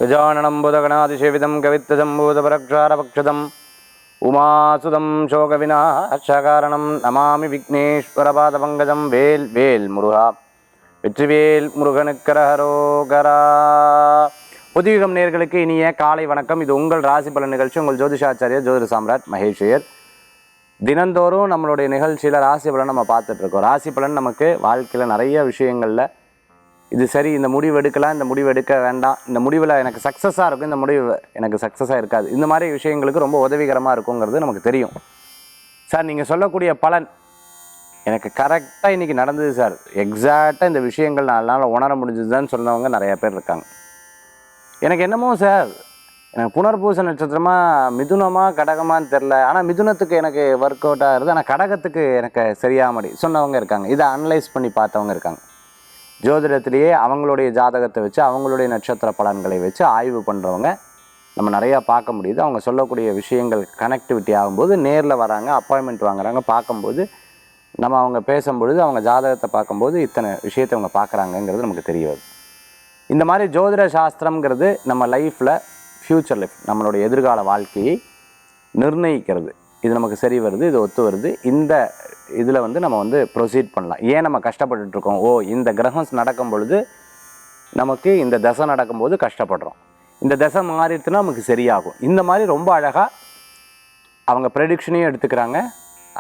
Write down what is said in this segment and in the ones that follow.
गजाननं बुधगणातिसेवितं कवित्तजम्बूतपरक्षारपक्षदम् उमासुदं शोकविनाशकारणं नमामि विघ्नेश्वरपादपङ्कजं வேல் வேல் முருகா வெற்றிவேல் முருகனுக்கரஹரோகரா. புதியுகம் நேயர்களுக்கு இனிய காலை வணக்கம். இது உங்கள் ராசி பலன் நிகழ்ச்சி. உங்கள் ஜோதிஷாச்சாரியர் ஜோதிட சாம்ராட் மகேஷையர். தினந்தோறும் நம்மளுடைய நிகழ்ச்சியில் ராசி பலன் நம்ம பார்த்துட்ருக்கோம். ராசி பலன் நமக்கு வாழ்க்கையில் நிறைய விஷயங்களில் இது சரி, இந்த முடிவு எடுக்கலாம், இந்த முடிவு எடுக்க வேண்டாம், இந்த முடிவில் எனக்கு சக்ஸஸாக இருக்கும், இந்த முடிவு எனக்கு சக்ஸஸாக இருக்காது, இந்த மாதிரி விஷயங்களுக்கு ரொம்ப உதவிகரமாக இருக்குங்கிறது நமக்கு தெரியும். சார் நீங்கள் சொல்லக்கூடிய பலன் எனக்கு கரெக்டாக இன்றைக்கி நடந்தது சார், எக்ஸாக்டாக இந்த விஷயங்கள் நாளால் உணர முடிஞ்சதுன்னு சொன்னவங்க நிறையா பேர் இருக்காங்க. எனக்கு என்னமோ சார், எனக்கு புனர்பூச நட்சத்திரமாக மிதுனமாக கடகமானு தெரில, ஆனால் மிதுனத்துக்கு எனக்கு ஒர்க் அவுட் ஆகுது, ஆனால் கடகத்துக்கு எனக்கு சரியாமடி சொன்னவங்க இருக்காங்க. இதை அனலைஸ் பண்ணி பார்த்தவங்க இருக்காங்க. ஜோதிடத்திலேயே அவங்களுடைய ஜாதகத்தை வச்சு அவங்களுடைய நட்சத்திர பலன்களை வச்சு ஆய்வு பண்ணுறவங்க நம்ம நிறையா பார்க்க முடியுது. அவங்க சொல்லக்கூடிய விஷயங்கள் கனெக்டிவிட்டி ஆகும்போது நேரில் வராங்க, அப்பாயின்மெண்ட் வாங்குறாங்க, பார்க்கும்போது நம்ம அவங்க பேசும்பொழுது அவங்க ஜாதகத்தை பார்க்கும்போது இத்தனை விஷயத்தை அவங்க பார்க்குறாங்கங்கிறது நமக்கு தெரிய வருது. இந்த மாதிரி ஜோதிட சாஸ்திரம்ங்கிறது நம்ம லைஃப்பில் ஃப்யூச்சர் லைஃப், நம்மளுடைய எதிர்கால வாழ்க்கையை நிர்ணயிக்கிறது. இது நமக்கு சரி வருது, இது ஒத்து வருது, இந்த இதில் நம்ம ப்ரொசீட் பண்ணலாம். ஏன் நம்ம கஷ்டப்பட்டுருக்கோம், இந்த கிரகம் நடக்கும் பொழுது நமக்கு இந்த தசை நடக்கும்போது கஷ்டப்படுறோம், இந்த தசை மாறிடுச்சுன்னா நமக்கு சரியாகும். இந்த மாதிரி ரொம்ப அழகாக அவங்க ப்ரெடிக்ஷனையும் எடுத்துக்கிறாங்க,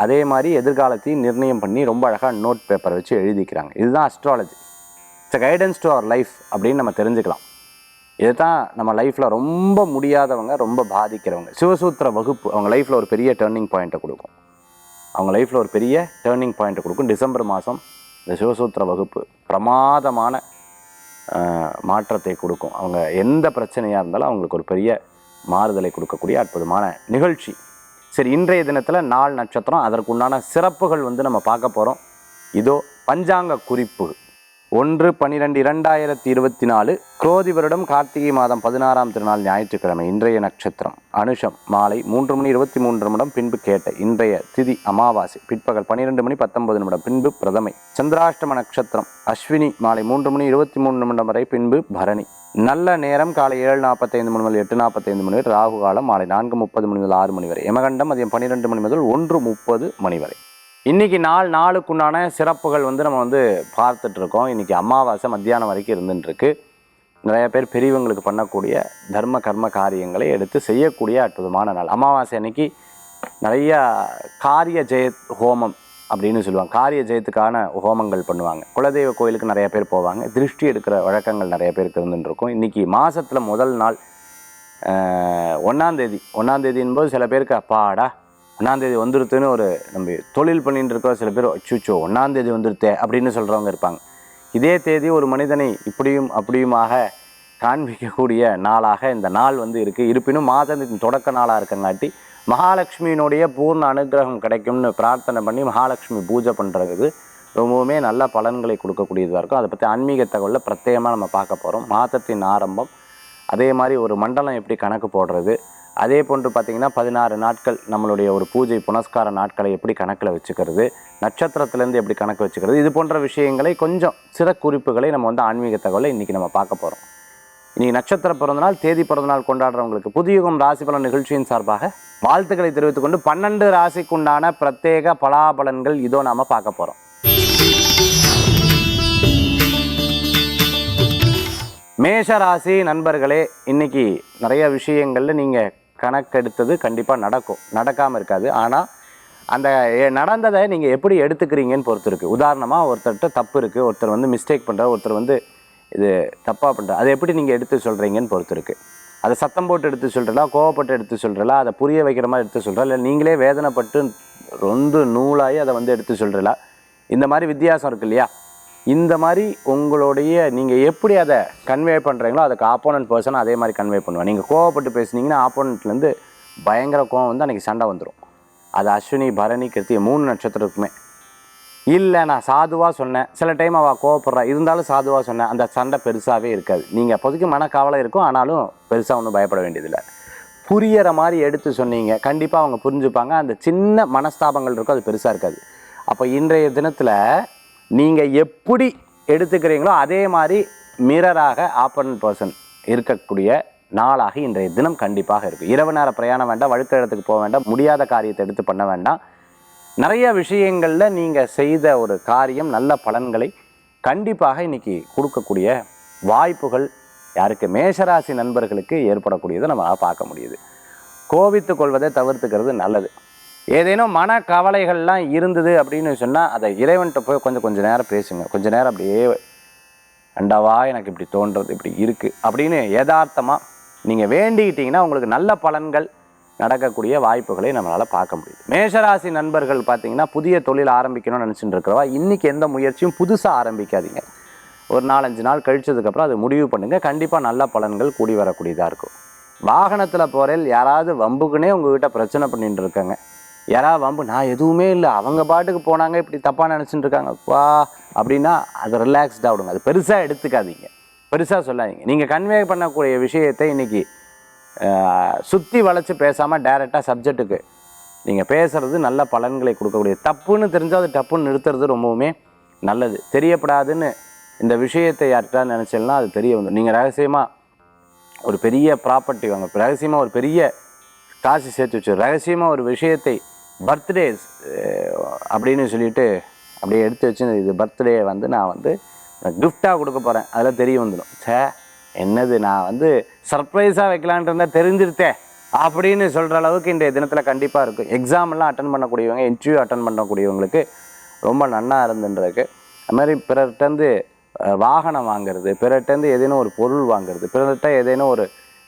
அதே மாதிரி எதிர்காலத்தையும் நிர்ணயம் பண்ணி ரொம்ப அழகாக நோட் பேப்பரை வச்சு எழுதிக்கிறாங்க. இதுதான் astrology. It's guidance to our life அப்படின்னு நம்ம தெரிஞ்சுக்கலாம். இது தான் நம்ம லைஃப்பில் ரொம்ப முடியாதவங்க, ரொம்ப பாதிக்கிறவங்க, சிவசூத்திர வகுப்பு அவங்க லைஃப்பில் ஒரு பெரிய டேர்னிங் பாயிண்ட்டை கொடுக்கும். அவங்க லைஃப்பில் ஒரு பெரிய டேர்னிங் பாயிண்ட்டை கொடுக்கும். டிசம்பர் மாதம் இந்த சிவசூத்திர வகுப்பு பிரமாதமான மாற்றத்தை கொடுக்கும். அவங்க எந்த பிரச்சனையாக இருந்தாலும் அவங்களுக்கு ஒரு பெரிய மாறுதலை கொடுக்கக்கூடிய அற்புதமான நிகழ்ச்சி. சரி, இன்றைய தினத்தில் நாள் நட்சத்திரம், அதற்குண்டான சிறப்புகள் நம்ம பார்க்க போகிறோம். இதோ பஞ்சாங்க குறிப்பு. 1/12/2024 குரோதி வருடம் கார்த்திகை மாதம் 16ஆம் திருநாள் ஞாயிற்றுக்கிழமை. இன்றைய நட்சத்திரம் அனுஷம், மாலை 3:23 பின்பு கேட்ட. இன்றைய திதி அமாவாசை, பிற்பகல் 12:19 பின்பு பிரதமை. சந்திராஷ்டம நட்சத்திரம் அஸ்வினி, மாலை 3:23 வரை பின்பு பரணி. நல்ல நேரம் காலை 7:45 முதல் 8:45 வரை. ராகு காலம் மாலை 4:30 முதல் 6 வரை. யமகண்டம் மதியம் 12 முதல் 1:30 வரை. இன்றைக்கி நாளுக்குண்டான சிறப்புகள் நம்ம பார்த்துட்ருக்கோம். இன்றைக்கி அமாவாசை மத்தியானம் வரைக்கும் இருந்துட்டுருக்கு. நிறைய பேர் பெரியவங்களுக்கு பண்ணக்கூடிய தர்ம கர்ம காரியங்களை எடுத்து செய்யக்கூடிய அற்புதமான நாள். அமாவாசை அன்னைக்கு நிறையா காரிய ஜெய ஹோமம் அப்படின்னு சொல்லுவாங்க. காரிய ஜெயத்துக்கான ஹோமங்கள் பண்ணுவாங்க. குலதெய்வ கோயிலுக்கு நிறைய பேர் போவாங்க. திருஷ்டி எடுக்கிற வழக்கங்கள் நிறைய பேருக்கு இருந்துட்டுருக்கும். இன்றைக்கி மாதத்தில் முதல் நாள் 1ஆம் தேதி என்பது சில பேருக்கு அப்பாடா 1ஆம் தேதி வந்துருத்துன்னு ஒரு நம்ம தொழில் பண்ணிட்டு இருக்கிற சில பேர் அச்சுச்சோ 1ஆம் தேதி வந்துருத்தே அப்படின்னு சொல்கிறவங்க இருப்பாங்க. இதே தேதி ஒரு மனிதனை இப்படியும் அப்படியுமாக காண்பிக்கக்கூடிய நாளாக இந்த நாள் இருக்குது. இருப்பினும் மாதத்தின் தொடக்க நாளாக இருக்கங்காட்டி மகாலட்சுமியினுடைய பூர்ண அனுகிரகம் கிடைக்கும்னு பிரார்த்தனை பண்ணி மகாலட்சுமி பூஜை பண்ணுறது ரொம்பவுமே நல்ல பலன்களை கொடுக்கக்கூடியதாக இருக்கும். அதை பற்றி ஆன்மீக தகவலில் பிரத்யேகமாக நம்ம பார்க்க போகிறோம். மாதத்தின் ஆரம்பம், அதே மாதிரி ஒரு மண்டலம் எப்படி கணக்கு போடுறது, அதே போன்று பார்த்திங்கன்னா 16 நாட்கள் நம்மளுடைய ஒரு பூஜை புனஸ்கார நாட்களை எப்படி கணக்கில் வச்சுக்கிறது, நட்சத்திரத்துலேருந்து எப்படி கணக்கு வச்சுக்கிறது, இது போன்ற விஷயங்களை கொஞ்சம் சிற குறிப்புகளை நம்ம ஆன்மீக தகவலை இன்றைக்கி நம்ம பார்க்க போகிறோம். இன்றைக்கி நட்சத்திர பிறந்தநாள், தேதி பிறந்தநாள் கொண்டாடுறவங்களுக்கு புதியுகம் ராசி பலன் நிகழ்ச்சியின் சார்பாக வாழ்த்துக்களை தெரிவித்துக்கொண்டு 12 ராசிக்குண்டான பிரத்யேக பலாபலன்கள் இதோ நாம் பார்க்க போகிறோம். மேஷ ராசி நண்பர்களே, இன்றைக்கி நிறைய விஷயங்களில் நீங்கள் கணக்கெடுத்தது கண்டிப்பாக நடக்கும், நடக்காமல் இருக்காது. ஆனால் அந்த நடந்ததை நீங்கள் எப்படி எடுத்துக்கிறீங்கன்னு பொறுத்து இருக்குது. உதாரணமாக ஒருத்தர்கிட்ட தப்பு இருக்குது, ஒருத்தர் மிஸ்டேக் பண்ணுறார், ஒருத்தர் இது தப்பாக பண்ணுறார், அதை எப்படி நீங்கள் எடுத்து சொல்கிறீங்கன்னு பொறுத்து இருக்குது. அதை சத்தம் போட்டு எடுத்து சொல்கிறலா, கோவப்பட்டு எடுத்து சொல்கிறலா, அதை புரிய வைக்கிற மாதிரி எடுத்து சொல்கிறா, இல்லை நீங்களே வேதனைப்பட்டு ரொம்ப நூலாகி அதை எடுத்து சொல்கிறலா, இந்த மாதிரி வித்தியாசம் இருக்குது இல்லையா? இந்த மாதிரி உங்களுடைய நீங்கள் எப்படி அதை கன்வே பண்ணுறீங்களோ அதுக்கு ஆப்போனன்ட் பர்சன் அதே மாதிரி கன்வே பண்ணுவேன். நீங்கள் கோவப்பட்டு பேசுனீங்கன்னா ஆப்போனண்ட்லேருந்து பயங்கர கோவம் அன்றைக்கி சண்டை வந்துடும். அது அஸ்வினி பரணி கிருத்திகை 3 நட்சத்திரத்துக்குமே. இல்லை நான் சாதுவாக சொன்னேன், சில டைம் அவள் கோவப்படுறா, இருந்தாலும் சாதுவாக சொன்னேன், அந்த சண்டை பெருசாகவே இருக்காது. நீங்கள் அப்போதைக்கு மனக்கவலை இருக்கும், ஆனாலும் பெருசாக ஒன்றும் பயப்பட வேண்டியதில்லை. புரியிற மாதிரி எடுத்து சொன்னீங்க, கண்டிப்பாக அவங்க புரிஞ்சுப்பாங்க. அந்த சின்ன மனஸ்தாபங்கள் இருக்கும், அது பெருசாக இருக்காது. அப்போ இன்றைய தினத்தில் நீங்கள் எப்படி எடுத்துக்கிறீங்களோ அதே மாதிரி மிரராக ஆப்போனன்ட் பர்சன் இருக்கக்கூடிய நாளாக இன்றைய தினம் கண்டிப்பாக இருக்கும். இரவு நேர பிரயாணம் வேண்டாம், வழுக்க இடத்துக்கு போக வேண்டாம், முடியாத காரியத்தை எடுத்து பண்ண வேண்டாம். நிறைய விஷயங்களில் நீங்கள் செய்த ஒரு காரியம் நல்ல பலன்களை கண்டிப்பாக இன்னைக்கு கொடுக்கக்கூடிய வாய்ப்புகள் யாருக்கு மேஷராசி நண்பர்களுக்கு ஏற்படக்கூடியதை நம்மளால் பார்க்க முடியுது. கோபித்து கொள்வதை தவிர்த்துக்கிறது நல்லது. ஏதேனும் மன கவலைகள்லாம் இருந்தது அப்படின்னு சொன்னால் அதை இறைவன்கிட்ட போய் கொஞ்சம் நேரம் பேசுங்க. கொஞ்சம் நேரம் அப்படியே அண்டாவா எனக்கு இப்படி தோன்றது, இப்படி இருக்குது அப்படின்னு யதார்த்தமாக நீங்கள் வேண்டிக்கிட்டிங்கன்னா உங்களுக்கு நல்ல பலன்கள் நடக்கக்கூடிய வாய்ப்புகளை நம்மளால் பார்க்க முடியுது. மேஷராசி நண்பர்கள் பார்த்தீங்கன்னா புதிய தொழில் ஆரம்பிக்கணும்னு நினச்சிட்டு இருக்கிறவா இன்றைக்கி எந்த முயற்சியும் புதுசாக ஆரம்பிக்காதீங்க. ஒரு 4-5 நாள் கழிச்சதுக்கப்புறம் அது முடிவு பண்ணுங்கள். கண்டிப்பாக நல்ல பலன்கள் கூடி வரக்கூடியதாக இருக்கும். வாகனத்தில் போகிறேன் யாராவது வம்புக்குன்னே உங்கள்கிட்ட பிரச்சனை பண்ணிட்டு இருக்காங்க, யாராவது வம்பு நான் எதுவுமே இல்லை அவங்க பாட்டுக்கு போனாங்க இப்படி தப்பாக நினச்சிட்டு இருக்காங்க வா அப்படின்னா அதை ரிலாக்ஸ்டாக விடுங்க. அது பெருசாக எடுத்துக்காதீங்க, பெருசாக சொல்லாதீங்க. நீங்கள் கன்வே பண்ணக்கூடிய விஷயத்தை இன்றைக்கி சுற்றி வளைச்சி பேசாமல் டைரெக்டாக சப்ஜெக்ட்டுக்கு நீங்கள் பேசுகிறது நல்ல பலன்களை கொடுக்கக்கூடிய. தப்புன்னு தெரிஞ்சால் அது டப்புன்னு நிறுத்துறது ரொம்பவுமே நல்லது. தெரியப்படாதுன்னு இந்த விஷயத்தை யார்கிட்ட நினச்சேன்னா அது தெரிய வந்து நீங்கள் ரகசியமாக ஒரு பெரிய ப்ராப்பர்ட்டி வாங்க, ரகசியமாக ஒரு பெரிய காசு சேர்த்து வச்சு ரகசியமாக ஒரு விஷயத்தை பர்த்டேஸ் அப்படின்னு சொல்லிட்டு அப்படியே எடுத்து வச்சு இது பர்த்டே வந்து நான் வந்து கிஃப்டாக கொடுக்க போகிறேன் அதில் தெரிய வந்துடும். என்னது நான் சர்ப்ரைஸாக வைக்கலான்ட்டு இருந்தால் தெரிஞ்சிருத்தே அப்படின்னு சொல்கிற அளவுக்கு இன்றைய தினத்தில் கண்டிப்பாக இருக்கும். எக்ஸாம்லாம் அட்டன் பண்ணக்கூடியவங்க, இன்டர்வியூ அட்டன் பண்ணக்கூடியவங்களுக்கு ரொம்ப நன்னா இருந்துன்றதுக்கு. அதுமாதிரி பிறர்கிட்டருந்து வாகனம் வாங்கிறது, பிறர்கிட்டருந்து ஏதேனும் ஒரு பொருள் வாங்கிறது, பிறர்கிட்ட ஏதேனும் ஒரு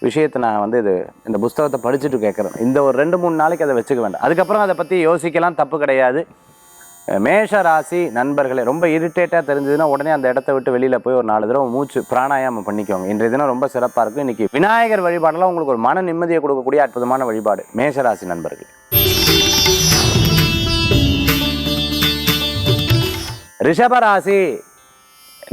விஷயத்தை நான் இது இந்த புஸ்தகத்தை படிச்சுட்டு கேட்குறேன். இந்த ஒரு 2-3 நாளைக்கு அதை வச்சுக்க வேண்டாம். அதுக்கப்புறம் அதை பற்றி யோசிக்கலாம், தப்பு கிடையாது. மேஷ ராசி நண்பர்களே ரொம்ப இரிட்டேட்டாக தெரிஞ்சதுன்னா உடனே அந்த இடத்த விட்டு வெளியில் போய் ஒரு 4 தடவை மூச்சு பிராணாயாமம் பண்ணிக்கோங்க. இன்றைய தினம் ரொம்ப சிறப்பாக இருக்கும். இன்றைக்கி விநாயகர் வழிபாடெல்லாம் உங்களுக்கு ஒரு மன நிம்மதியை கொடுக்கக்கூடிய அற்புதமான வழிபாடு மேஷராசி நண்பர்களே. ரிஷபராசி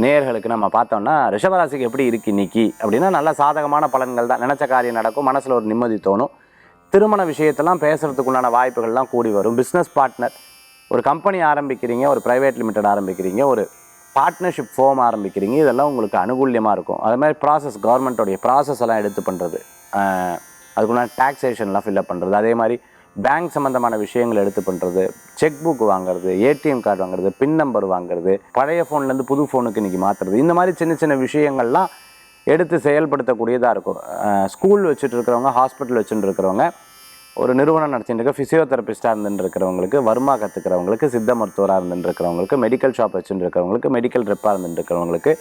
நேயர்களுக்கு நம்ம பார்த்தோம்னா ரிஷபராசிக்கு எப்படி இருக்குது இன்னைக்கு அப்படின்னா நல்ல சாதகமான பலன்கள் தான். நினச்ச காரியம் நடக்கும், மனசில் ஒரு நிம்மதி தோணும். திருமண விஷயத்தெல்லாம் பேசுகிறதுக்குள்ளான வாய்ப்புகள்லாம் கூடி வரும். பிஸ்னஸ் பார்ட்னர், ஒரு கம்பெனி ஆரம்பிக்கிறீங்க, ஒரு ப்ரைவேட் லிமிடெட் ஆரம்பிக்கிறீங்க, ஒரு பார்ட்னர்ஷிப் ஃபார்ம் ஆரம்பிக்கிறீங்க, இதெல்லாம் உங்களுக்கு அனுகூல்யமாக இருக்கும். அது மாதிரி ப்ராசஸ், கவர்மெண்ட்டோடைய ப்ராசஸ் எல்லாம் எடுத்து பண்ணுறது, அதுக்குள்ளான டாக்ஸேஷன்லாம் ஃபில்அப் பண்ணுறது, அதே மாதிரி பேங்க் சம்மந்தமான விஷயங்கள் எடுத்து பண்ணுறது, செக் புக் வாங்குறது, ஏடிஎம் கார்டு வாங்குறது, பின் நம்பர் வாங்குறது, பழைய ஃபோன்லேருந்து புது ஃபோனுக்கு இன்றைக்கி மாற்றுறது, இந்த மாதிரி சின்ன சின்ன விஷயங்கள்லாம் எடுத்து செயல்படுத்தக்கூடியதாக இருக்கும். ஸ்கூல் வச்சுட்டு இருக்கிறவங்க, ஹாஸ்பிட்டல் வச்சுட்டு இருக்கிறவங்க, ஒரு நிறுவனம் நடத்திட்டு இருக்க ஃபிசியோதெரபிஸ்டாக இருந்துட்டு இருக்கிறவங்களுக்கு, வர்மா கற்றுக்கிறவங்களுக்கு, சித்த மருத்துவராக இருந்துட்டு இருக்கிறவங்களுக்கு, மெடிக்கல் ஷாப் வச்சுட்டு இருக்கிறவங்களுக்கு, மெடிக்கல் ரெப்பாக இருந்துட்டு இருக்கிறவங்களுக்கு,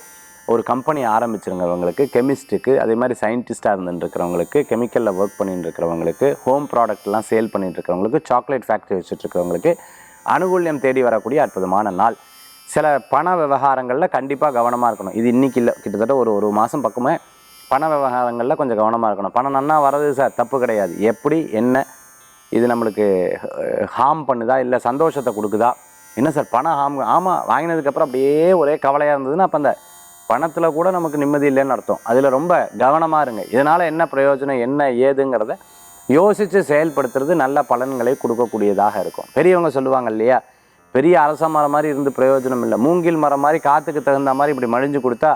ஒரு கம்பெனி ஆரம்பிச்சிருக்கிறவங்களுக்கு, கெமிஸ்ட்டுக்கு, அதே மாதிரி சயின்டிஸ்ட்டாக இருந்துட்டு இருக்கிறவங்களுக்கு, கெமிக்கலில் ஒர்க் பண்ணிட்டு இருக்கிறவங்களுக்கு, ஹோம் ப்ராடக்ட்லாம் சேல் பண்ணிட்டு இருக்கிறவங்களுக்கு, சாக்லேட் ஃபேக்ட்ரி வச்சுட்டு இருக்கிறவங்களுக்கு அனுகூல்யம் தேடி வரக்கூடிய அற்புதமான நாள். சில பண விவகாரங்களில் கண்டிப்பாக கவனமாக இருக்கணும். இது இன்றைக்கி இல்லை, கிட்டத்தட்ட ஒரு மாதம் பக்கமே பண விவகாரங்களில் கொஞ்சம் கவனமாக இருக்கணும். பணம் நன்னா வரது சார், தப்பு கிடையாது. எப்படி என்ன இது நம்மளுக்கு ஹார்ம் பண்ணுதா இல்லை சந்தோஷத்தை கொடுக்குதா? என்ன சார் பணம் ஹார்ம்? ஆமாம், வாங்கினதுக்கப்புறம் அப்படியே ஒரே கவலையாக இருந்ததுன்னா அப்போ அந்த பணத்தில் கூட நமக்கு நிம்மதி இல்லைன்னு அர்த்தம். அதில் ரொம்ப கவனமாக இருங்க. இதனால் என்ன பிரயோஜனம் என்ன ஏதுங்கிறத யோசித்து செயல்படுத்துறது நல்ல பலன்களை கொடுக்கக்கூடியதாக இருக்கும். பெரியவங்க சொல்லுவாங்க இல்லையா, பெரிய அரச மரம் மாதிரி இருந்து பிரயோஜனம் இல்லை, மூங்கில் மரம் மாதிரி காற்றுக்கு தகுந்த மாதிரி இப்படி மழிஞ்சு கொடுத்தா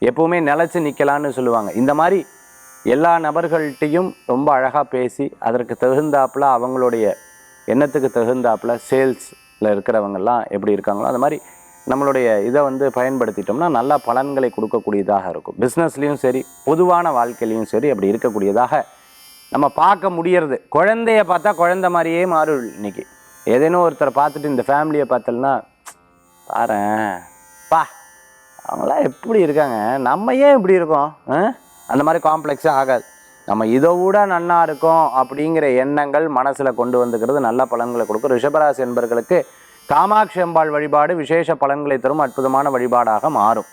எப்போவுமே நிலச்சி நிற்கலான்னு சொல்லுவாங்க. இந்த மாதிரி எல்லா நபர்கள்ட்டையும் ரொம்ப அழகாக பேசி அதற்கு தகுந்தாப்பில் அவங்களுடைய எண்ணத்துக்கு தகுந்தாப்பில் சேல்ஸில் இருக்கிறவங்கெல்லாம் எப்படி இருக்காங்களோ அந்த மாதிரி நம்மளுடைய இதை பயன்படுத்திட்டோம்னா நல்ல பலன்களை கொடுக்கக்கூடியதாக இருக்கும். பிஸ்னஸ்லேயும் சரி, பொதுவான வாழ்க்கையிலையும் சரி அப்படி இருக்கக்கூடியதாக நம்ம பார்க்க முடியறது. குழந்தைய பார்த்தா குழந்தை மாதிரியே மாறும். இன்றைக்கி ஏதேனும் ஒருத்தரை பார்த்துட்டு இந்த ஃபேமிலியை பார்த்தோம்னா பாரேன் பா அவங்களாம் எப்படி இருக்காங்க, நம்ம ஏன் இப்படி இருக்கோம், அந்த மாதிரி காம்ப்ளெக்ஸே ஆகாது. நம்ம இதை விட நன்னா இருக்கோம் அப்படிங்கிற எண்ணங்கள் மனசில் கொண்டு வந்துக்கிறது நல்ல பலன்களை கொடுக்கும். ரிஷபராசி என்பர்களுக்கு காமாட்சி அம்பாள் வழிபாடு விசேஷ பலன்களை தரும் அற்புதமான வழிபாடாக மாறும்.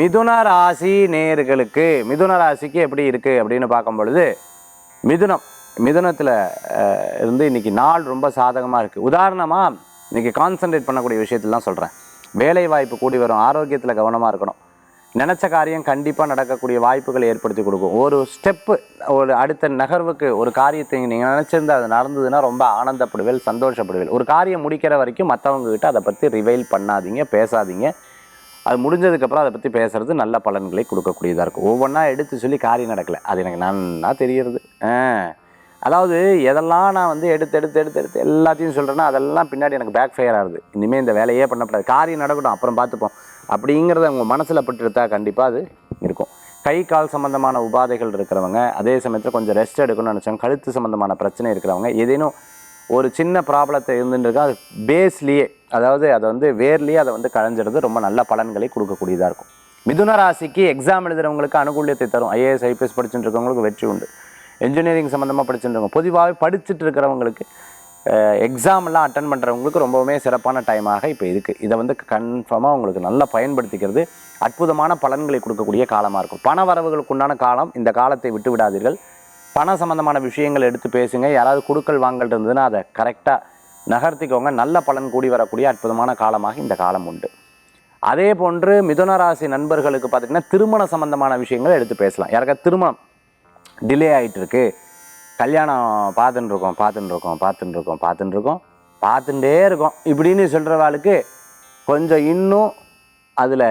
மிதுன ராசி நேயர்களுக்கு மிதுன ராசிக்கு எப்படி இருக்குது அப்படின்னு பார்க்கும் பொழுது மிதுனத்தில் இருந்து இன்றைக்கி நாள் ரொம்ப சாதகமாக இருக்குது. உதாரணமாக இன்றைக்கி கான்சன்ட்ரேட் பண்ணக்கூடிய விஷயத்துலாம் சொல்கிறேன். வேலை வாய்ப்பு கூடி வரும், ஆரோக்கியத்தில் கவனமாக இருக்கணும். நினச்ச காரியம் கண்டிப்பாக நடக்கக்கூடிய வாய்ப்புகளை ஏற்படுத்தி கொடுக்கும். ஒரு ஸ்டெப்பு, ஒரு அடுத்த நகர்வுக்கு ஒரு காரியத்தை நீங்கள் நினச்சிருந்து அது நடந்ததுன்னா ரொம்ப ஆனந்தப்படுவேல், சந்தோஷப்படுவேல். ஒரு காரியம் முடிக்கிற வரைக்கும் மற்றவங்ககிட்ட அதை பற்றி ரிவைல் பண்ணாதீங்க, பேசாதீங்க. அது முடிஞ்சதுக்கப்புறம் அதை பற்றி பேசுகிறது நல்ல பலன்களை கொடுக்கக்கூடியதாக இருக்கும். ஒவ்வொன்றா எடுத்து சொல்லி காரியம் நடக்கலை, அது எனக்கு நன்னா தெரிகிறது. அதாவது எதெல்லாம் நான் வந்து எடுத்து எல்லாத்தையும் சொல்கிறேன்னா அதெல்லாம் பின்னாடி எனக்கு பேக் ஃபயர் ஆகுது. இனிமேல் இந்த வேலையே பண்ணக்கூடாது, காரியம் நடக்கட்டும் அப்புறம் பார்த்துப்போம் அப்படிங்கிறத உங்கள் மனசில் பட்டுருத்தா கண்டிப்பாக அது இருக்கும். கை கால் சம்மந்தமான உபாதைகள் இருக்கிறவங்க, அதே சமயத்தில் கொஞ்சம் ரெஸ்ட் எடுக்கணும்னு நினச்சவங்க, கழுத்து சம்மந்தமான பிரச்சனை இருக்கிறவங்க, ஏதேனும் ஒரு சின்ன ப்ராப்ளத்தை இருந்துட்டு அது பேஸ்லேயே, அதாவது அதை வந்து வேர்லேயே அதை வந்து களைஞ்சிடுறது ரொம்ப நல்ல பலன்களை கொடுக்கக்கூடியதாக இருக்கும். மிதுன ராசிக்கு எக்ஸாம் எழுதுகிறவங்களுக்கு அனுகூலியத்தை தரும். ஐஏஎஸ் ஐபிஎஸ் படிச்சுட்டு இருக்கவங்களுக்கு வெற்றி உண்டு. என்ஜினியரிங் சம்மந்தமாக படிச்சுட்டு இருக்கவங்க, பொதுவாகவே படிச்சுட்டு இருக்கிறவங்களுக்கு எக்ஸாம்லாம் அட்டன் பண்ணுறவங்களுக்கு ரொம்பவுமே சிறப்பான டைமாக இப்போ இருக்குது. இதை வந்து கன்ஃபார்மாக உங்களுக்கு நல்லா பயன்படுத்திக்கிறது அற்புதமான பலன்களை கொடுக்கக்கூடிய காலமாக இருக்கும். பண வரவுகளுக்கு உண்டான காலம், இந்த காலத்தை விட்டு விடாதீர்கள். பண சம்மந்தமான விஷயங்கள் எடுத்து பேசுங்க. யாராவது குடுக்கல் வாங்கல் இருந்ததுன்னா அதை கரெக்டாக நகர்த்திக்கோங்க. நல்ல பலன் கூடி வரக்கூடிய அற்புதமான காலமாக இந்த காலம் உண்டு. அதே போன்று மிதுன ராசி நண்பர்களுக்கு பார்த்திங்கன்னா திருமண சம்மந்தமான விஷயங்கள் எடுத்து பேசலாம். யாருக்கா திருமணம் டிலே ஆகிட்டு இருக்கு, கல்யாணம் பார்த்துட்டே இருக்கோம் இப்படின்னு சொல்கிறவாளுக்கு கொஞ்சம் இன்னும் அதில்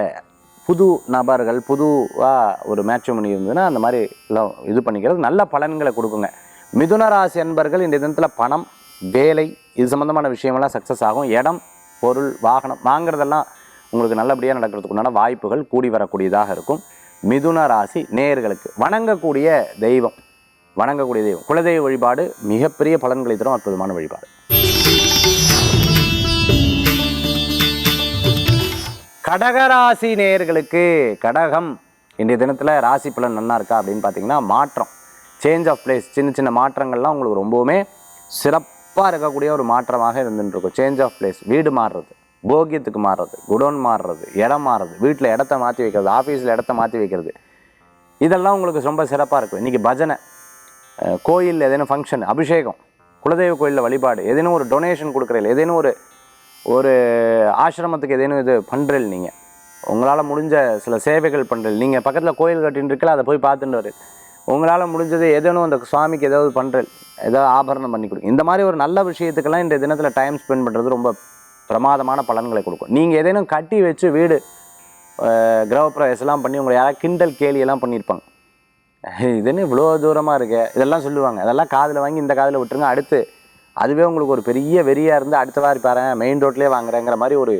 புது நபர்கள் புதுவாக ஒரு மேட்ச்மணி இருந்ததுன்னா அந்த மாதிரி எல்லாம் இது பண்ணிக்கிறது நல்ல பலன்களை கொடுக்குங்க. மிதுன ராசி அன்பர்கள் இந்த தினத்தில் பணம், வேலை இது சம்மந்தமான விஷயமெல்லாம் சக்ஸஸ் ஆகும். இடம், பொருள், வாகனம் வாங்கிறதெல்லாம் உங்களுக்கு நல்லபடியாக நடக்கிறதுக்குண்டான வாய்ப்புகள் கூடி வரக்கூடியதாக இருக்கும். மிதுன ராசி நேயர்களுக்கு வணங்கக்கூடிய தெய்வம் குலதெய்வ வழிபாடு மிகப்பெரிய பலன்களை தரும் அற்புதமான வழிபாடு. கடகராசி நேயர்களுக்கு கடகம் இன்றைய தினத்தில் ராசி பலன் நல்லா இருக்கா அப்படின்னு பார்த்தீங்கன்னா மாற்றம், சேஞ்ச் ஆஃப் பிளேஸ், சின்ன மாற்றங்கள்லாம் உங்களுக்கு ரொம்பவுமே சிறப்பாக இருக்கக்கூடிய ஒரு மாற்றமாக இருந்துட்டுருக்கும். சேஞ்ச் ஆஃப் பிளேஸ், வீடு மாறுறது, போகியத்துக்கு மாறுறது, குடோன் மாறுறது, இடம் மாறுறது, வீட்டில் இடத்த மாற்றி வைக்கிறது, ஆஃபீஸில் இடத்த மாற்றி வைக்கிறது, இதெல்லாம் உங்களுக்கு ரொம்ப சிறப்பாக இருக்கும். இன்றைக்கி பஜனை, கோயிலில் ஏதேனும் ஃபங்க்ஷன், அபிஷேகம், குலதெய்வ கோயிலில் வழிபாடு, ஏதேனும் ஒரு டொனேஷன் கொடுக்குறீங்க, ஏதேனும் ஒரு ஆசிரமத்துக்கு ஏதேனும் இது பண்ணுறீங்க, நீங்கள் உங்களால் முடிஞ்ச சில சேவைகள் பண்ணுறீங்க, நீங்கள் பக்கத்தில் கோயில் கட்டின்னு இருக்கல அதை போய் பார்த்துட்டு வரு, உங்களால் முடிஞ்சது ஏதேனும் அந்த சுவாமிக்கு ஏதாவது பண்ணுறீங்க, ஏதாவது ஆபரணம் பண்ணி கொடுங்க. இந்த மாதிரி ஒரு நல்ல விஷயத்துக்கெல்லாம் இந்த தினத்தில் டைம் ஸ்பெண்ட் பண்ணுறது ரொம்ப பிரமாதமான பலன்களை கொடுக்கும். நீங்கள் ஏதேனும் கட்டி வச்சு வீடு கிரகப்பிரவேசம்லாம் பண்ணி உங்களை யாராவது கிண்டல் கேலியெல்லாம் பண்ணியிருப்பாங்க, இதுன்னு இவ்வளோ தூரமாக இருக்கு இதெல்லாம் சொல்லுவாங்க, அதெல்லாம் காதில் வாங்கி இந்த காதில் விட்டுருங்க. அடுத்து அதுவே உங்களுக்கு ஒரு பெரிய வெறியாக இருந்து அடுத்த வாரி பாருங்க மெயின் ரோட்லேயே வாங்குறேங்கிற மாதிரி ஒரு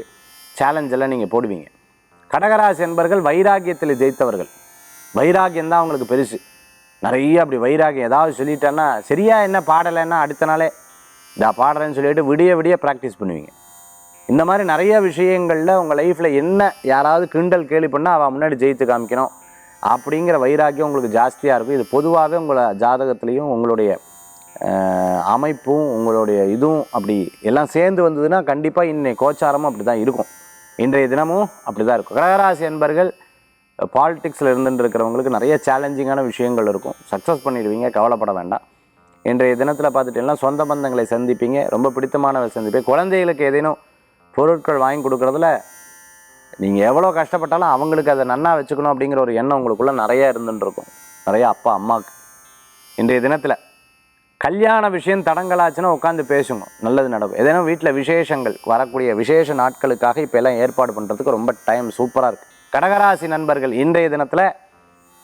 சேலஞ்செல்லாம் நீங்கள் போடுவீங்க. கடகராசி என்பர்கள் வைராக்கியத்தில் ஜெயித்தவர்கள். வைராக்கியம் தான் அவங்களுக்கு பெருசு. நிறைய அப்படி வைராக்கியம் ஏதாவது சொல்லிட்டேன்னா சரியாக என்ன பாடலைன்னா அடுத்த நாளே நான் பாடுறேன்னு சொல்லிட்டு விடிய ப்ராக்டிஸ் பண்ணுவீங்க. இந்த மாதிரி நிறைய விஷயங்களில் உங்கள் லைஃப்பில் என்ன யாராவது கிண்டல் கேலி பண்ணால் அவள் முன்னாடி ஜெயித்து காமிக்கணும் அப்படிங்கிற வைராக்கியம் உங்களுக்கு ஜாஸ்தியாக இருக்கும். இது பொதுவாகவே உங்களை ஜாதகத்துலேயும் உங்களுடைய அமைப்பும் உங்களுடைய இதுவும் அப்படி எல்லாம் சேர்ந்து வந்ததுன்னா கண்டிப்பாக இன்னைக்கு கோச்சாரமும் அப்படி தான் இருக்கும், இன்றைய தினமும் அப்படி தான் இருக்கும். கடகராசி என்பர்கள் பாலிடிக்ஸில் இருந்துட்டு இருக்கிறவங்களுக்கு நிறைய சேலஞ்சிங்கான விஷயங்கள் இருக்கும், சக்ஸஸ் பண்ணிடுவீங்க, கவலைப்பட வேண்டாம். இன்றைய தினத்தில் பார்த்துட்டீங்கன்னா சொந்த பந்தங்களை சந்திப்பீங்க, ரொம்ப பிடித்தமானவை சந்திப்பீங்க. குழந்தைகளுக்கு ஏதேனும் பொருட்கள் வாங்கி கொடுக்குறதுல நீங்கள் எவ்வளோ கஷ்டப்பட்டாலும் அவங்களுக்கு அதை நன்னா வச்சுக்கணும் அப்படிங்கிற ஒரு எண்ணம் உங்களுக்குள்ளே நிறையா இருந்துட்டுருக்கும், நிறையா அப்பா அம்மாவுக்கு. இன்றைய தினத்தில் கல்யாண விஷயம் தடங்களாச்சுன்னா உட்காந்து பேசுங்க, நல்லது நடக்கும். ஏதேனும் வீட்டில் விசேஷங்கள் வரக்கூடிய விசேஷ நாட்களுக்காக இப்போ எல்லாம் ஏற்பாடு பண்ணுறதுக்கு ரொம்ப டைம் சூப்பராக இருக்குது. கடகராசி நண்பர்கள் இன்றைய தினத்தில்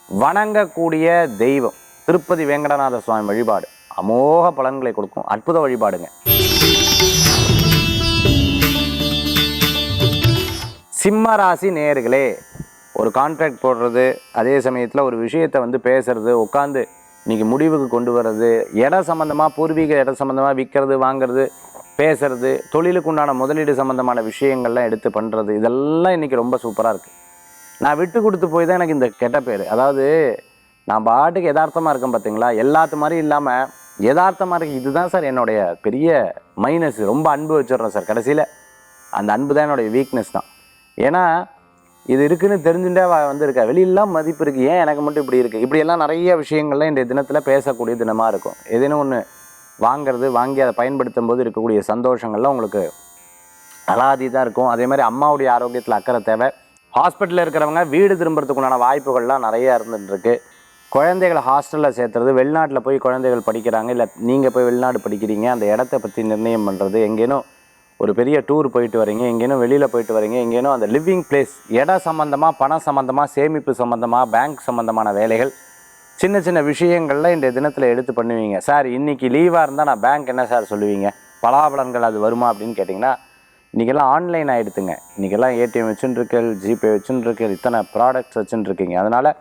வணங்கக்கூடிய தெய்வம் திருப்பதி வேங்கடநாத சுவாமி வழிபாடு அமோக பலன்களை கொடுக்கும், அற்புத வழிபாடுங்க. சிம்ம ராசி நேயர்களே, ஒரு கான்ட்ராக்ட் போடுறது, அதே சமயத்தில் ஒரு விஷயத்தை வந்து பேசுறது, உட்காந்து இன்றைக்கி முடிவுக்கு கொண்டு வர்றது, இடம் சம்மந்தமாக பூர்வீக இடம் சம்மந்தமாக விற்கிறது வாங்கிறது பேசுறது, தொழிலுக்கு உண்டான முதலீடு சம்மந்தமான விஷயங்கள்லாம் எடுத்து பண்ணுறது, இதெல்லாம் இன்றைக்கி ரொம்ப சூப்பராக இருக்குது. நான் விட்டு கொடுத்து போய் தான் எனக்கு இந்த கெட்ட பேர். அதாவது நான் பாட்டுக்கு யதார்த்தமாக இருக்கேன் பார்த்தீங்களா, எல்லாத்து மாதிரி இல்லாமல் யதார்த்தமாக இருக்குது. இதுதான் சார் என்னுடைய பெரிய மைனஸ். ரொம்ப அன்பு வச்சிடுறேன் சார், கடைசியில் அந்த அன்பு தான் என்னுடைய வீக்னஸ் தான். ஏன்னா இது இருக்குன்னு தெரிஞ்சுட்டே வந்திருக்கா, வெளியெல்லாம் மதிப்பு இருக்குது, ஏன் எனக்கு மட்டும் இப்படி இருக்குது, இப்படியெல்லாம் நிறைய விஷயங்கள்லாம் இன்றைய தினத்தில் பேசக்கூடிய தினமாக இருக்கும். ஏதேனும் ஒன்று வாங்கிறது, வாங்கி அதை பயன்படுத்தும் போது இருக்கக்கூடிய சந்தோஷங்கள்லாம் உங்களுக்கு அலாதிதான் இருக்கும். அதே மாதிரி அம்மாவுடைய ஆரோக்கியத்தில் அக்கறை தேவை. ஹாஸ்பிட்டலில் இருக்கிறவங்க வீடு திரும்புறதுக்குண்டான வாய்ப்புகள்லாம் நிறையா இருந்துகிட்ருக்கு. குழந்தைகளை ஹாஸ்டலில் சேர்த்துறது, வெளிநாட்டில் போய் குழந்தைகள் படிக்கிறாங்க, இல்லை நீங்கள் போய் வெளிநாடு படிக்கிறீங்க, அந்த இடத்த பற்றி நிர்ணயம் பண்ணுறது, எங்கேனும் ஒரு பெரிய டூர் போயிட்டு வரீங்க, எங்கேனும் வெளியில் போயிட்டு வரீங்க, எங்கேனும் அந்த லிவிங் பிளேஸ் இடம் சம்மந்தமாக, பணம் சம்மந்தமாக, சேமிப்பு சம்மந்தமாக, பேங்க் சம்மந்தமான வேலைகள், சின்ன சின்ன விஷயங்களில் இந்த தினத்தில் எடுத்து பண்ணுவீங்க. சார் இன்றைக்கி லீவாக இருந்தால் நான் பேங்க் என்ன சார் சொல்லுவீங்க, பலாபலன்கள் அது வருமா அப்படின்னு கேட்டிங்கன்னா, இன்றைக்கெல்லாம் ஆன்லைன் ஆகிடுதுங்க. இன்றைக்கெல்லாம் ஏடிஎம் வச்சுருக்கு, ஜிபே வச்சுருக்கு, இத்தனை ப்ராடக்ட்ஸ் வச்சுருக்கீங்க. அதனால்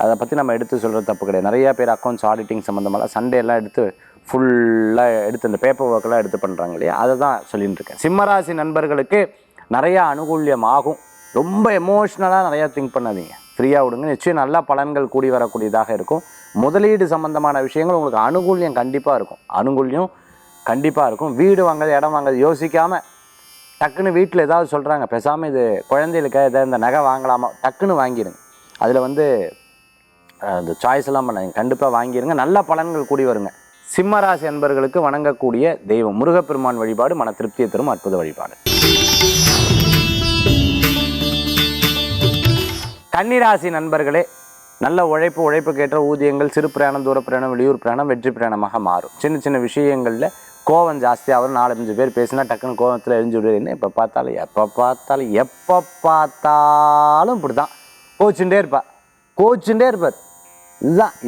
அதை பற்றி நம்ம எடுத்து சொல்கிறது தப்பு கிடையாது. நிறையா பேர் அக்கௌண்ட்ஸ் ஆடிட்டிங் சம்மந்தமாக சண்டேலாம் எடுத்து ஃபுல்லாக எடுத்து இந்த பேப்பர் ஒர்க்கெல்லாம் எடுத்து பண்ணுறாங்க இல்லையா, அதை தான் சொல்லிகிட்டு இருக்கேன். சிம்மராசி நண்பர்களுக்கு நிறையா அனுகூல்யம் ஆகும். ரொம்ப எமோஷ்னலாக நிறையா திங்க் பண்ணாதீங்க, ஃப்ரீயாக விடுங்க. நிச்சயம் நல்ல பலன்கள் கூடி வரக்கூடியதாக இருக்கும். முதலீடு சம்மந்தமான விஷயங்கள் உங்களுக்கு அனுகூல்யம் கண்டிப்பாக இருக்கும். அனுகூல்யம் கண்டிப்பாக இருக்கும். வீடு வாங்குறது, இடம் வாங்குறது யோசிக்காமல் டக்குன்னு வீட்டில் ஏதாவது சொல்கிறாங்க, பேசாமல் இது குழந்தைகளுக்கு எதாவது இந்த நகை வாங்கலாமா, டக்குன்னு வாங்கிடுங்க. அதில் அந்த சாய்ஸ் எல்லாம் பண்ணாங்க, கண்டிப்பாக வாங்கிடுங்க. நல்ல பலன்கள் கூடி வருங்க. சிம்மராசி அன்பர்களுக்கு வணங்கக்கூடிய தெய்வம் முருகப்பெருமான் வழிபாடு மன திருப்தியை தரும் அற்புத வழிபாடு. கன்னிராசி நண்பர்களே, நல்ல உழைப்புக்கேற்ற ஊதியங்கள், சிறு பிரயாணம், தூர பிரயாணம், வெளியூர் பிரயாணம் வெற்றி பிரயாணமாக மாறும். சின்ன சின்ன விஷயங்களில் கோவம் ஜாஸ்தியாக வரும். 4-5 பேர் பேசினா டக்குன்னு கோவத்தில் எரிஞ்சு விடுவேன்னு எப்போ பார்த்தாலும் இப்படி தான் கோச்சுட்டே இருப்பார்.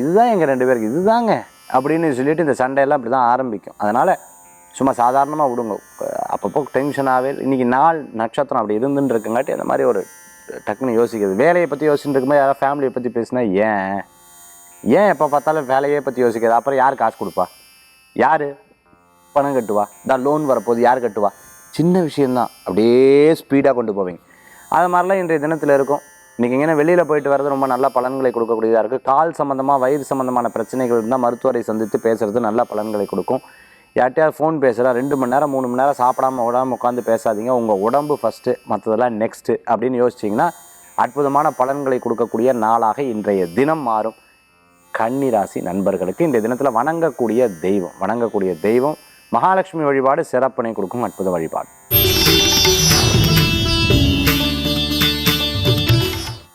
இதுதான் எங்கள் 2 பேருக்கு இதுதாங்க அப்படின்னு சொல்லிட்டு இந்த சண்டையெல்லாம் இப்படி தான் ஆரம்பிக்கும். அதனால் சும்மா சாதாரணமாக விடுங்க. அப்பப்போ டென்ஷனாகவே இன்றைக்கி நாள் நட்சத்திரம் அப்படி இருந்துன்னு இருக்குங்காட்டி அந்த மாதிரி ஒரு டக்குன்னு யோசிக்கிறது. வேலையை பற்றி யோசிச்சுட்டு இருக்கும்போது யாராவது ஃபேமிலியை பற்றி பேசினா ஏன் எப்போ பார்த்தாலும் வேலையை பற்றி யோசிக்கிறது? அப்புறம் யார் காசு கொடுப்பா, யார் பணம் கட்டுவா, தான் லோன் வரப்போது யார் கட்டுவா? சின்ன விஷயந்தான் அப்படியே ஸ்பீடாக கொண்டு போவீங்க. அது மாதிரிலாம் இன்றைய தினத்தில் இருக்கும். இன்றைக்கி எங்கன்னா வெளியில் போயிட்டு வர்றது ரொம்ப நல்ல பலன்களை கொடுக்கக்கூடியதாக இருக்குது. கால் சம்மந்தமாக, வயிறு சம்மந்தமான பிரச்சனைகள் இருந்தால் மருத்துவரை சந்தித்து பேசுகிறது நல்ல பலன்களை கொடுக்கும். யார்கிட்டயாவது ஃபோன் பேசுகிறா 2 மணி நேரம் 3 மணி நேரம் சாப்பிடாம உட்காந்து பேசாதீங்க. உங்கள் உடம்பு ஃபஸ்ட்டு, மற்றதெல்லாம் நெக்ஸ்ட்டு அப்படின்னு யோசிச்சிங்கன்னா அற்புதமான பலன்களை கொடுக்கக்கூடிய நாளாக இன்றைய தினம் மாறும். கன்னிராசி நண்பர்களுக்கு இந்த தினத்தில் வணங்கக்கூடிய தெய்வம் மகாலட்சுமி வழிபாடு சிறப்பினை கொடுக்கும் அற்புத வழிபாடு.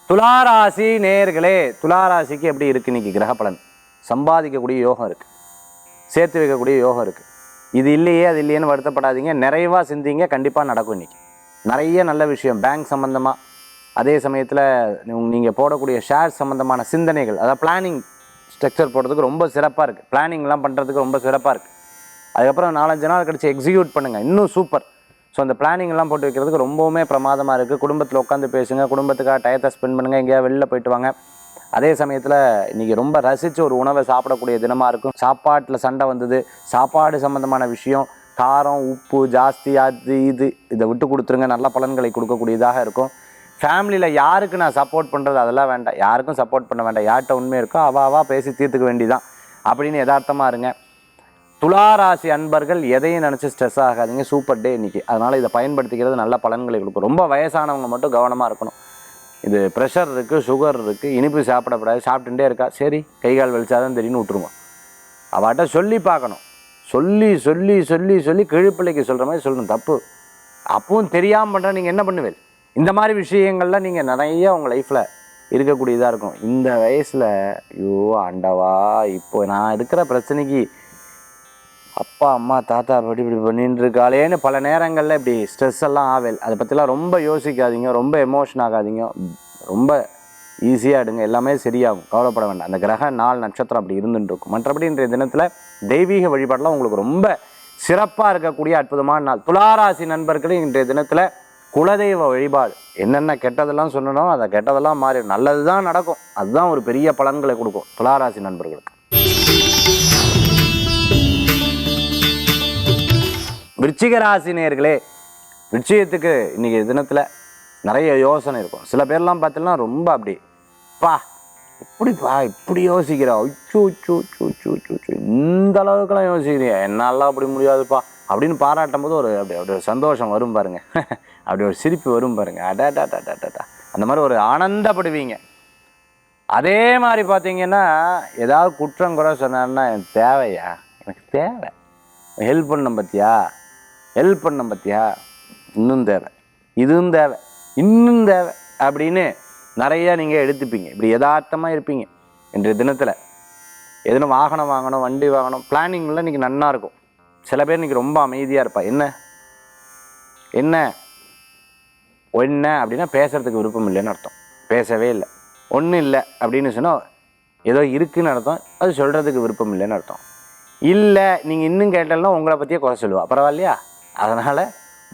துளாராசி நேயர்களே, துளாராசிக்கு எப்படி இருக்குது இன்றைக்கி கிரக பலன்? சம்பாதிக்கக்கூடிய யோகம் இருக்குது, சேர்த்து வைக்கக்கூடிய யோகம் இருக்குது. இது இல்லையே அது இல்லையேன்னு வருத்தப்படாதீங்க, நிறைவாக சிந்திங்க, கண்டிப்பாக நடக்கும். இன்றைக்கி நிறைய நல்ல விஷயம் பேங்க் சம்மந்தமாக, அதே சமயத்தில் நீங்கள் போடக்கூடிய ஷேர் சம்மந்தமான சிந்தனைகள், அதாவது பிளானிங் ஸ்ட்ரக்சர் போடுறதுக்கு ரொம்ப சிறப்பாக இருக்குது. பிளானிங்லாம் பண்ணுறதுக்கு ரொம்ப சிறப்பாக இருக்குது. அதுக்கப்புறம் 4-5 நாள் கழிச்சு எக்ஸிக்யூட் பண்ணுங்கள், இன்னும் சூப்பர். ஸோ அந்த பிளானிங்லாம் போட்டு வைக்கிறதுக்கு ரொம்பவுமே பிரமாதமாக இருக்குது. குடும்பத்தில் உட்காந்து பேசுங்க, குடும்பத்துக்காக டயத்தை ஸ்பெண்ட் பண்ணுங்கள், எங்கேயாவது வெளில போயிட்டு வாங்க. அதே சமயத்தில் இன்றைக்கி ரொம்ப ரசித்து ஒரு உணவை சாப்பிடக்கூடிய தினமாக இருக்கும். சாப்பாட்டில் சண்டை வந்தது, சாப்பாடு சம்மந்தமான விஷயம், காரம் உப்பு ஜாஸ்தி அது இதை விட்டு கொடுத்துருங்க, நல்ல பலன்களை கொடுக்கக்கூடியதாக இருக்கும். ஃபேமிலியில் யாருக்கு நான் சப்போர்ட் பண்ணுறது அதெல்லாம் வேண்டாம், யாருக்கும் சப்போர்ட் பண்ண வேண்டாம். யார்கிட்ட உண்மை இருக்கோ அவாவா பேசி தீர்த்துக்க வேண்டிதான் அப்படின்னு யதார்த்தமாக இருங்க. துளாராசி அன்பர்கள் எதையும் நினச்சி ஸ்ட்ரெஸ் ஆகாதீங்க. சூப்பர் டே இன்றைக்கி, அதனால் இதை பயன்படுத்திக்கிறது நல்ல பலன்களை கொடுக்கும். ரொம்ப வயசானவங்க மட்டும் கவனமாக இருக்கணும். இது ப்ரெஷர் இருக்குது, சுகர் இருக்குது, இனிப்பு சாப்பிடக்கூடாது, சாப்பிட்டுட்டே இருக்கா, சரி கை கால் வலிச்சாதான் தெரியும்னு விட்டுருங்க. அவட்ட சொல்லி பார்க்கணும், சொல்லி சொல்லி சொல்லி சொல்லி கிழிப்பிள்ளைக்கு சொல்கிற மாதிரி சொல்லணும். தப்பு அப்பவும் தெரியாமல் பண்ணுற நீங்கள் என்ன பண்ணுவீங்க? இந்த மாதிரி விஷயங்கள்லாம் நீங்கள் நிறைய உங்கள் லைஃப்பில் இருக்கக்கூடியதாக இருக்கும். இந்த வயசில் ஐயோ ஆண்டவா, இப்போ நான் இருக்கிற பிரச்சனைக்கு அப்பா அம்மா தாத்தா இப்படி பண்ணிட்டு இருக்காளேன்னு பல நேரங்களில் இப்படி ஸ்ட்ரெஸ் எல்லாம் ஆவேல். அதை பற்றிலாம் ரொம்ப யோசிக்காதீங்க, ரொம்ப எமோஷன் ஆகாதீங்க, ரொம்ப ஈஸியாக எடுங்க, எல்லாமே சரியாகும், கவலைப்பட வேண்டாம். அந்த கிரக நாள் நட்சத்திரம் அப்படி இருந்துட்டு இருக்கும். மற்றபடி இன்றைய தினத்தில் தெய்வீக வழிபாடெலாம் உங்களுக்கு ரொம்ப சிறப்பாக இருக்கக்கூடிய அற்புதமான நாள். துளாராசி நண்பர்களே, இன்றைய தினத்தில் குலதெய்வ வழிபாடு, என்னென்ன கெட்டதெல்லாம் சொன்னனோ அதை கெட்டதெல்லாம் மாறி நல்லது தான் நடக்கும். அதுதான் ஒரு பெரிய பலன்களை கொடுக்கும் துளாராசி நண்பர்களுக்கு. விருச்சிக ராசி நேயர்களே, விருச்சிகத்துக்கு இன்றைக்கி தினத்தில் நிறைய யோசனை இருக்கும். சில பேர்லாம் பார்த்தீங்கன்னா ரொம்ப இப்படி யோசிக்கிறா, இந்த அளவுக்குலாம் யோசிக்கிறியா, என்னாலாம் அப்படி முடியாதுப்பா அப்படின்னு பாராட்டும் போது அப்படி ஒரு சந்தோஷம் வரும் பாருங்க, அப்படி ஒரு சிரிப்பு வரும் பாருங்க, அடாடாடாடாடா அந்த மாதிரி ஒரு ஆனந்தப்படுவீங்க. அதே மாதிரி பார்த்தீங்கன்னா ஏதாவது குற்றம் குறை சொன்னான்னா எனக்கு தேவையா, எனக்கு தேவை, ஹெல்ப் பண்ண பற்றியா, இன்னும் தேவை, இதுவும் தேவை, இன்னும் தேவை அப்படின்னு நிறையா நீங்கள் எடுத்துப்பீங்க. இப்படி யதார்த்தமாக இருப்பீங்க. இன்றைய தினத்தில் எதுனா வாகனம் வாங்கணும், வண்டி வாங்கணும், பிளானிங்லாம் இன்றைக்கி நன்னா இருக்கும். சில பேர் இன்றைக்கி ரொம்ப அமைதியாக இருப்பா, என்ன என்ன அப்படின்னா பேசுகிறதுக்கு விருப்பம் இல்லைன்னு அர்த்தம். பேசவே இல்லை. ஒன்றும் இல்லை அப்படின்னு சொன்னால் ஏதோ இருக்குதுன்னு அர்த்தம். அது சொல்கிறதுக்கு விருப்பம் இல்லைன்னு அர்த்தம். இல்லை நீங்கள் இன்னும் கேட்டாலும் உங்களை பற்றியே குறை சொல்லுவா, பரவாயில்லையா? அதனால்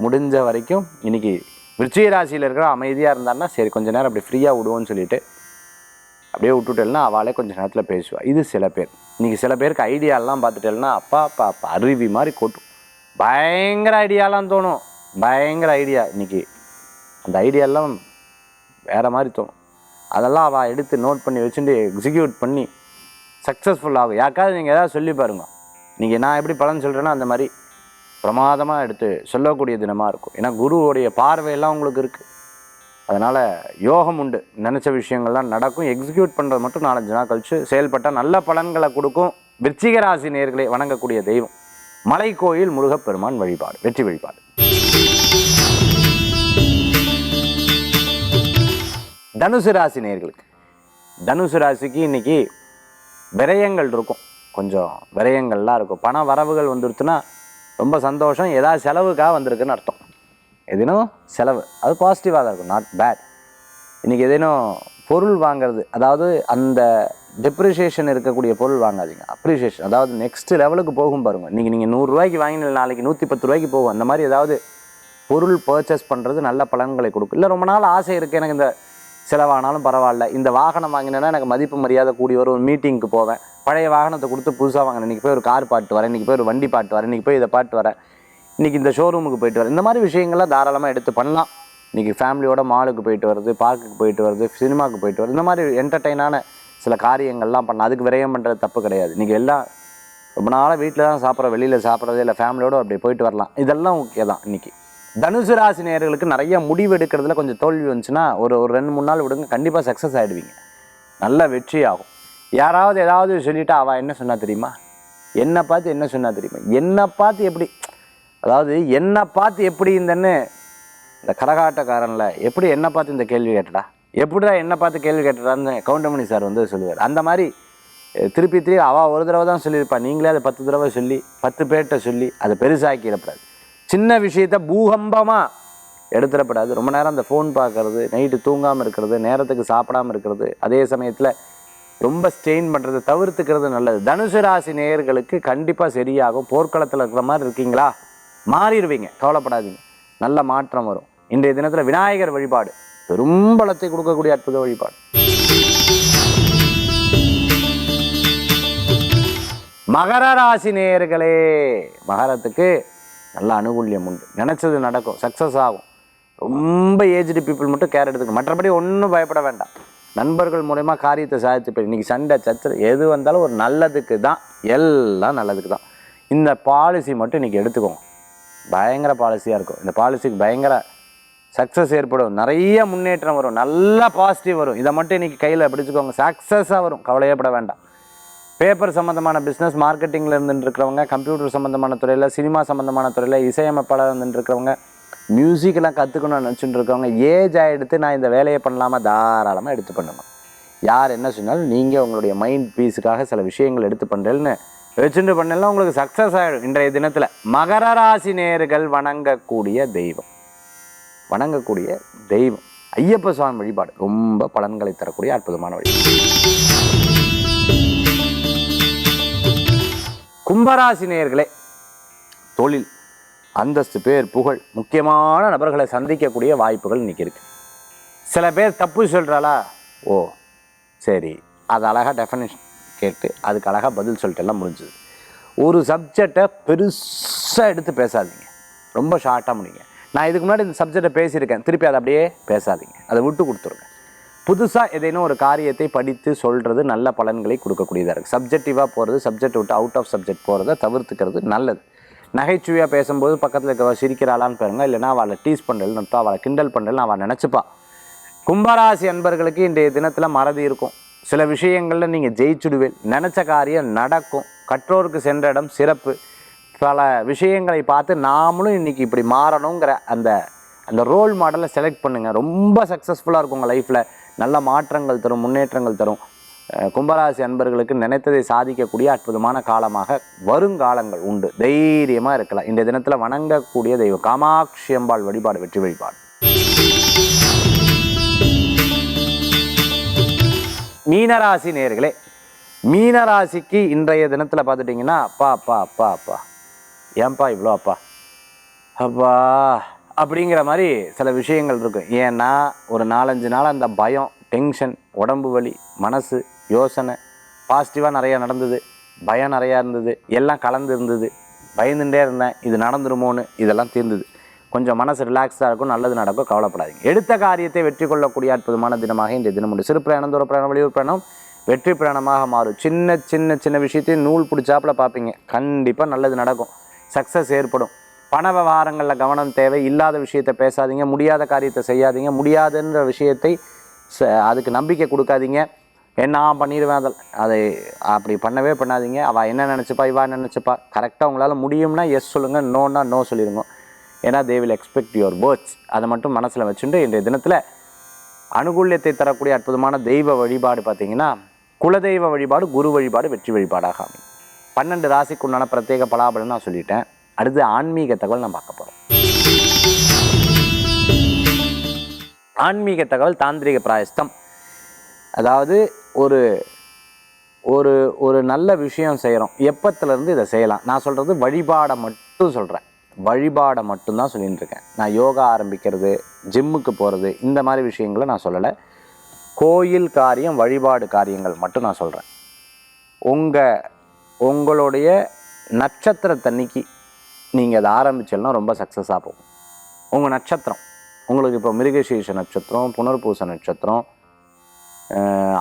முடிஞ்ச வரைக்கும் இன்றைக்கி விருச்சிக ராசியில் இருக்கிற அமைதியாக இருந்தான்னா சரி கொஞ்சம் நேரம் அப்படி ஃப்ரீயாக விடுவோன்னு சொல்லிட்டு அப்படியே விட்டுட்டேன்னா அவளே கொஞ்சம் நேரத்தில் பேசுவாள். இது சில பேர். இன்றைக்கி சில பேருக்கு ஐடியாலாம் பார்த்துட்டேன்னா அப்பா அருவி மாதிரி கொட்டும். பயங்கர ஐடியாலாம் தோணும். பயங்கர ஐடியா. இன்றைக்கி அந்த ஐடியாலாம் வேறு மாதிரி தோணும். அதெல்லாம் அவள் எடுத்து நோட் பண்ணி வச்சுட்டு எக்ஸிக்யூட் பண்ணி சக்ஸஸ்ஃபுல் ஆகும். யாருக்காவது நீங்கள் எதாவது சொல்லி பாருங்க. நீங்கள் நான் எப்படி பலன் சொல்கிறேன்னா அந்த மாதிரி பிரமாதமாக எடுத்து சொல்லக்கூடிய தினமாக இருக்கும். ஏன்னா குருவோடைய பார்வையெல்லாம் உங்களுக்கு இருக்குது. அதனால் யோகம் உண்டு. நினச்ச விஷயங்கள்லாம் நடக்கும். எக்ஸிக்யூட் பண்ணுறது மட்டும் 4-5 நாள் கழித்து செயல்பட்டால் நல்ல பலன்களை கொடுக்கும். விருச்சிக ராசி நேயர்களை வணங்கக்கூடிய தெய்வம் மலைக்கோயில் முருகப்பெருமான் வழிபாடு, வெற்றி வழிபாடு. தனுசு ராசி நேயர்களுக்கு, தனுசு ராசிக்கு இன்றைக்கி விரயங்கள் இருக்கும். கொஞ்சம் விரயங்கள்லாம் இருக்கும். பண வரவுகள் வந்துடுச்சுன்னா ரொம்ப சந்தோஷம். ஏதாவது செலவுக்காக வந்திருக்குன்னு அர்த்தம். எதேனும் செலவு, அது பாசிட்டிவாக தான் இருக்கும், நாட் பேட். இன்றைக்கி எதேனும் பொருள் வாங்கிறது, அதாவது அந்த டெப்ரிஷியேஷன் இருக்கக்கூடிய பொருள் வாங்காதீங்க. அப்ரிஷியேஷன், அதாவது நெக்ஸ்ட் லெவலுக்கு போகும் பாருங்க. இன்றைக்கி நீங்கள் 100 ரூபாய்க்கு வாங்கின நாளைக்கு 110 ரூபாய்க்கு போகும். அந்த மாதிரி ஏதாவது பொருள் பர்ச்சேஸ் பண்ணுறது நல்ல பலன்களை கொடுக்கும். இல்லை ரொம்ப நாள் ஆசை இருக்குது எனக்கு இந்த செலவானாலும் பரவாயில்ல, இந்த வாகனம் வாங்கினேன்னா எனக்கு மதிப்பு மரியாதை கூடி வரும், ஒரு மீட்டிங்க்கு போவேன், பழைய வாகனத்தை கொடுத்து புதுசாக வாங்கினேன், இன்றைக்கி போய் ஒரு கார் பாட்டு வரேன், இன்றைக்கி போய் ஒரு வண்டி பாட்டு வரேன், இன்றைக்கி போய் இதை பாட்டு வரேன், இன்றைக்கி இந்த ஷோரூமுக்கு போயிட்டு வரேன். இந்த மாதிரி விஷயங்கள்லாம் தாராளமாக எடுத்து பண்ணலாம். இன்றைக்கி ஃபேமிலியோட மாலுக்கு போயிட்டு வருது, பார்க்குக்கு போயிட்டு வருது, சினிமாவுக்கு போயிட்டு வருது, இந்த மாதிரி என்டர்டெயினான சில காரியங்கள்லாம் பண்ணலாம். அதுக்கு விரயம் பண்ணுறது தப்பு கிடையாது. இன்றைக்கி எல்லாம் ரொம்ப நாளாக வீட்டில் தான் சாப்பிட்ற, வெளியில் சாப்பிட்றதே இல்லை, ஃபேமிலியோடு அப்படி போயிட்டு வரலாம். இதெல்லாம் ஓகே தான். இன்றைக்கி தனுசு ராசி நேயர்களுக்கு நிறைய முடிவு எடுக்கிறதுல கொஞ்சம் தோல்வி வந்துச்சுன்னா ஒரு 2-3 நாள் விடுங்க, கண்டிப்பாக சக்ஸஸ் ஆகிடுவீங்க, நல்ல வெற்றி ஆகும். யாராவது ஏதாவது சொல்லிவிட்டு அவள் என்ன சொன்னா தெரியுமா, என்னை பார்த்து என்ன சொன்னா தெரியுமா, என்னை பார்த்து எப்படி, அதாவது என்னை பார்த்து எப்படி இருந்தேன்னு இந்த கரகாட்டக்காரனில் எப்படி என்னை பார்த்து இந்த கேள்வி கேட்டடா, எப்படிடா என்னை பார்த்து கேள்வி கேட்டடான்னு கவுண்டமணி சார் வந்து சொல்லுவார். அந்த மாதிரி திருப்பி அவள் ஒரு தடவை தான் சொல்லியிருப்பாள். நீங்களே அதை 10 தடவை சொல்லி 10 பேர்கிட்ட சொல்லி அதை பெருசாக்கிடப்படாது. சின்ன விஷயத்த பூகம்பமாக எடுத்துடப்படாது. ரொம்ப நேரம் அந்த ஃபோன் பார்க்குறது, நைட்டு தூங்காமல் இருக்கிறது, நேரத்துக்கு சாப்பிடாமல் இருக்கிறது, அதே சமயத்தில் ரொம்ப ஸ்ட்ரெயின் பண்ணுறது தவிர்த்துக்கிறது நல்லது. தனுசு ராசி நேயர்களுக்கு கண்டிப்பாக சரியாகும். போர்க்களத்தில் இருக்கிற மாதிரி இருக்கீங்களா, மாறிடுவீங்க, கவலைப்படாதீங்க, நல்ல மாற்றம் வரும். இன்றைய தினத்தில் விநாயகர் வழிபாடு பெரும் பலத்தை கொடுக்கக்கூடிய அற்புத வழிபாடு. மகர ராசி நேயர்களே, மகரத்துக்கு நல்ல அனுகூல்யம் உண்டு. நினச்சது நடக்கும், சக்ஸஸ் ஆகும். ரொம்ப ஏஜ்டு பீப்புள் மட்டும் கேர் எடுத்துக்கணும். மற்றபடி ஒன்றும் பயப்பட வேண்டாம். நண்பர்கள் மூலமா காரியத்தை சாதித்து போய் இன்றைக்கி சண்டை சச்சரை எது வந்தாலும் ஒரு நல்லதுக்கு தான், எல்லாம் நல்லதுக்கு தான். இந்த பாலிசி மட்டும் இன்றைக்கி எடுத்துக்கோங்க, பயங்கர பாலிசியாக இருக்கும். இந்த பாலிசிக்கு பயங்கர சக்ஸஸ் ஏற்படும், நிறைய முன்னேற்றம் வரும், நல்ல பாசிட்டிவ் வரும். இதை மட்டும் இன்றைக்கி கையில் பிடிச்சிக்கோங்க, சக்ஸஸாக வரும், கவலையப்பட வேண்டாம். பேப்பர் சம்மந்தமான பிஸ்னஸ், மார்க்கெட்டிங்கில் இருந்துருக்கிறவங்க, கம்ப்யூட்டர் சம்மந்தமான துறையில், சினிமா சம்மந்தமான துறையில், இசையமைப்பாளர் இருந்துருக்கிறவங்க, மியூசிக்கெல்லாம் கற்றுக்கணும்னு நினச்சிட்டு இருக்கவங்க, ஏஜ் ஆகிடுத்து நான் இந்த வேலையை பண்ணலாமா, தாராளமாக எடுத்து பண்ணணும். யார் என்ன சொன்னாலும் நீங்கள் உங்களுடைய மைண்ட் பீஸுக்காக சில விஷயங்கள் எடுத்து பண்ணுறேன்னு வச்சுட்டு பண்ணலாம், உங்களுக்கு சக்ஸஸ் ஆகிடும். இன்றைய தினத்தில் மகர ராசி நேயர்கள் வணங்கக்கூடிய தெய்வம் ஐயப்ப சுவாமி வழிபாடு ரொம்ப பலன்களை தரக்கூடிய அற்புதமான வழிபாடு. கும்பராசி நேயர்களே, தொழில், அந்தஸ்து, பேர், புகழ், முக்கியமான நபர்களை சந்திக்கக்கூடிய வாய்ப்புகள் இன்றைக்கி இருக்குது. சில பேர் தப்பு சொல்கிறாளா, ஓ சரி, அது அழகாக டெஃபினேஷன் கேட்டு அதுக்கு அழகாக பதில் சொல்லிட்டு எல்லாம் முடிஞ்சுது. ஒரு சப்ஜெக்டை பெருசாக எடுத்து பேசாதீங்க, ரொம்ப ஷார்ட்டாக முடியுங்க. நான் இதுக்கு முன்னாடி இந்த சப்ஜெக்டை பேசியிருக்கேன், திருப்பி அதை அப்படியே பேசாதீங்க, அதை விட்டு கொடுத்துருங்க. புதுசாக ஏதேனும் ஒரு காரியத்தை படித்து சொல்கிறது நல்ல பலன்களை கொடுக்கக்கூடியதாக இருக்குது. சப்ஜெக்டிவாக போகிறது, சப்ஜெக்ட் விட்டு அவுட் ஆஃப் சப்ஜெக்ட் போகிறத தவிர்த்துக்கிறது நல்லது. நகைச்சுவையாக பேசும்போது பக்கத்தில் இருக்க சிரிக்கிறாளான்னு பாருங்க, இல்லைனா அவளை டீஸ் பண்ணுறேன்னு, அவளை கிண்டல் பண்ணுறேன்னு அவள் நினச்சிப்பா. கும்பராசி அன்பர்களுக்கு இன்றைய தினத்தில் மறதி இருக்கும். சில விஷயங்களில் நீங்கள் ஜெயிச்சுடுவேன், நினச்ச காரியம் நடக்கும். கற்றோருக்கு சென்ற இடம் சிறப்பு. பல விஷயங்களை பார்த்து நாமளும் இன்றைக்கி இப்படி மாறணுங்கிற அந்த ரோல் மாடலை செலக்ட் பண்ணுங்கள், ரொம்ப சக்ஸஸ்ஃபுல்லாக இருக்கும் உங்கள் லைஃப்பில். நல்ல மாற்றங்கள் தரும், முன்னேற்றங்கள் தரும். கும்பராசி அன்பர்களுக்கு நினைத்ததை சாதிக்கக்கூடிய அற்புதமான காலமாக வருங்காலங்கள் உண்டு. தைரியமாக இருக்கலாம். இந்த தினத்தில் வணங்கக்கூடிய தெய்வம் காமாட்சி அம்பாள் வழிபாடு வெற்றி வழிபாடு. மீனராசி நேயர்களே, மீனராசிக்கு இன்றைய தினத்தில் பார்த்துட்டிங்கன்னா அப்பா அப்பா அப்பா அப்பா ஏன்பா இவ்வளோ அப்பா அப்பா அப்படிங்கிற மாதிரி சில விஷயங்கள் இருக்கும். ஏன்னா ஒரு 4-5 நாள் அந்த பயம், டென்ஷன், உடம்பு வலி, மனசு யோசனை பாசிட்டிவாக நிறையா நடந்தது, பயம் நிறையா இருந்தது, எல்லாம் கலந்து இருந்தது. பயந்துட்டே இருந்தேன் இது நடந்துருமோன்னு, இதெல்லாம் தீர்ந்தது. கொஞ்சம் மனசு ரிலாக்ஸாக இருக்கும், நல்லது நடக்கும், கவலைப்படாதீங்க. எடுத்த காரியத்தை வெற்றி கொள்ளக்கூடிய அற்புதமான தினமாக இன்றைய தினம் உண்டு. சிறு பிரயாணம், தூர பிரயாணம், வெளியூர் பிரயாணம் வெற்றி பிரயாணமாக மாறும். சின்ன சின்ன சின்ன விஷயத்தையும் நூல் பிடிச்சாப்புல பார்ப்பீங்க, கண்டிப்பாக நல்லது நடக்கும், சக்ஸஸ் ஏற்படும். பண விவகாரங்களில் கவனம் தேவை. இல்லாத விஷயத்தை பேசாதீங்க, முடியாத காரியத்தை செய்யாதீங்க, முடியாதுன்ற விஷயத்தை அதுக்கு நம்பிக்கை கொடுக்காதீங்க. என்ன பண்ணிடுவேன் அதை அப்படி பண்ணவே பண்ணாதீங்க. அவள் என்ன நினச்சிப்பா, இவா நினச்சிப்பா, கரெக்டாக உங்களால் முடியும்னா எஸ் சொல்லுங்கள், நோன்னா நோ சொல்லிடுங்க. ஏன்னா they will expect your words. அதை மட்டும் மனசில் வச்சுட்டு இன்றைய தினத்தில் அனுகூல்யத்தை தரக்கூடிய அற்புதமான தெய்வ வழிபாடு பார்த்திங்கன்னா குலதெய்வ வழிபாடு, குரு வழிபாடு வெற்றி வழிபாடாக அமையும். 12 ராசிக்கு உண்டான பிரத்யேக பலாபலன் நான் சொல்லிட்டேன். அடுத்து ஆன்மீக தகவல் நான் பார்க்க போகிறோம். ஆன்மீக தகவல் தாந்திரிக பிராயஸ்தம். அதாவது ஒரு ஒரு ஒரு நல்ல விஷயம் செய்கிறோம், எப்பத்துலேருந்து இதை செய்யலாம். நான் சொல்கிறது வழிபாடை மட்டும் சொல்கிறேன், வழிபாடை மட்டும்தான் சொல்லிகிட்டு இருக்கேன். நான் யோகா ஆரம்பிக்கிறது, ஜிம்முக்கு போகிறது, இந்த மாதிரி விஷயங்களை நான் சொல்லலை. கோயில் காரியம், வழிபாடு காரியங்கள் மட்டும் நான் சொல்கிறேன். உங்களுடைய நட்சத்திரத்தன்னைக்கு நீங்கள் அதை ஆரம்பிச்சல்னா ரொம்ப சக்ஸஸாக போகும். உங்கள் நட்சத்திரம், உங்களுக்கு இப்போ மிருகசீர்ஷ நட்சத்திரம், புனர்பூச நட்சத்திரம்,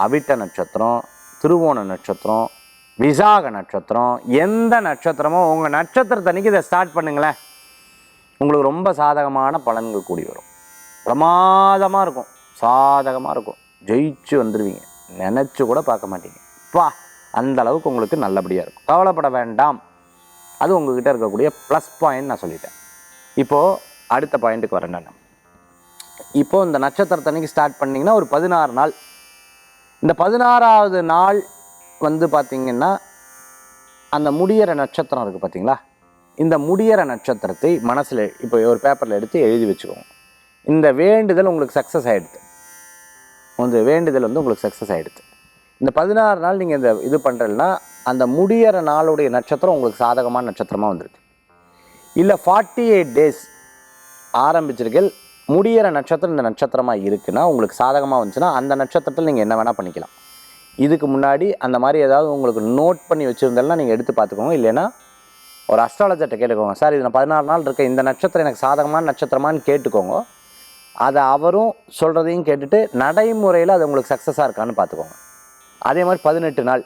அவிட்ட நட்சத்திரம், திருவோண நட்சத்திரம், விசாக நட்சத்திரம், எந்த நட்சத்திரமோ உங்கள் நட்சத்திரத்தன்னைக்கு இதை ஸ்டார்ட் பண்ணுங்களேன், உங்களுக்கு ரொம்ப சாதகமான பலன்கள் கூடி வரும். பிரமாதமாக இருக்கும், சாதகமாக இருக்கும், ஜெயிச்சு வந்துடுவீங்க, நினச்சி கூட பார்க்க மாட்டீங்க. அந்த அளவுக்கு உங்களுக்கு நல்லபடியாக இருக்கும். கவலைப்பட வேண்டாம். அது உங்ககிட்ட இருக்கக்கூடிய ப்ளஸ் பாயிண்ட் நான் சொல்லிட்டேன். இப்போது அடுத்த பாயிண்ட்டுக்கு வரேன். நான் இப்போது இந்த நட்சத்திரத்தன்னைக்கு ஸ்டார்ட் பண்ணிங்கன்னா ஒரு 16 நாள். இந்த 16ஆவது நாள் வந்து பார்த்திங்கன்னா அந்த முடியிற நட்சத்திரம் இருக்குது பார்த்தீங்களா, இந்த முடியிற நட்சத்திரத்தை மனசில் இப்போ ஒரு பேப்பரில் எடுத்து எழுதி வச்சுக்கோங்க. இந்த வேண்டுதல் உங்களுக்கு சக்ஸஸ் ஆகிடுது, வேண்டுதல் வந்து உங்களுக்கு சக்ஸஸ் ஆகிடுது. இந்த 16 நாள் நீங்கள் இந்த இது பண்ணுறதுனா அந்த முடியிற நாளுடைய நட்சத்திரம் உங்களுக்கு சாதகமான நட்சத்திரமாக வந்துருக்கு. இல்லை 48 டேஸ் ஆரம்பிச்சிருக்கீங்க, முடியிற நட்சத்திரம் இந்த நட்சத்திரமாக இருக்குன்னா உங்களுக்கு சாதகமாக வந்துச்சுன்னா அந்த நட்சத்திரத்தில் நீங்கள் என்ன வேணால் பண்ணிக்கலாம். இதுக்கு முன்னாடி அந்த மாதிரி ஏதாவது உங்களுக்கு நோட் பண்ணி வச்சுருந்தாலும் நீங்கள் எடுத்து பார்த்துக்கோங்க. இல்லைன்னா ஒரு அஸ்ட்ராலஜர்கிட்ட கேட்டுக்கோங்க, சார் இது நான் 16 நாள் இருக்க, இந்த நட்சத்திரம் எனக்கு சாதகமான நட்சத்திரமானு கேட்டுக்கோங்க. அதை அவரும் சொல்கிறதையும் கேட்டுட்டு நடைமுறையில் அது உங்களுக்கு சக்ஸஸாக இருக்கான்னு பார்த்துக்கோங்க. அதே மாதிரி 18 நாள்